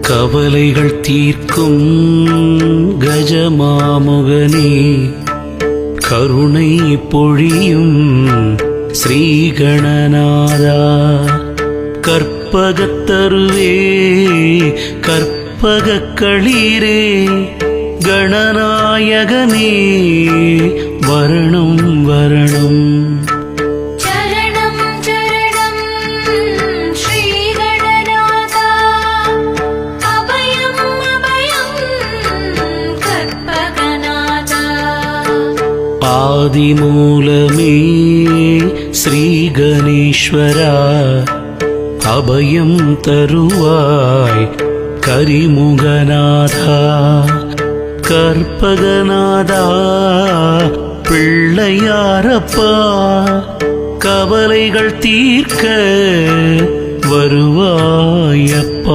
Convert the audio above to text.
கவலைகள் தீர்க்கும் கஜமாமுகனே, கருணை பொழியும் ஸ்ரீகணநாதா, கற்பகத்தருவே கற்பகக்களீரே, கணநாயகனே வரணம் வரணம். ஆதிமூலமே ஸ்ரீ கணேஸ்வரா, அபயம் தருவாய் கரிமுகநாதா, கற்பகநாதா பிள்ளையாரப்பா, கவலைகள் தீர்க்க வருவாயப்பா.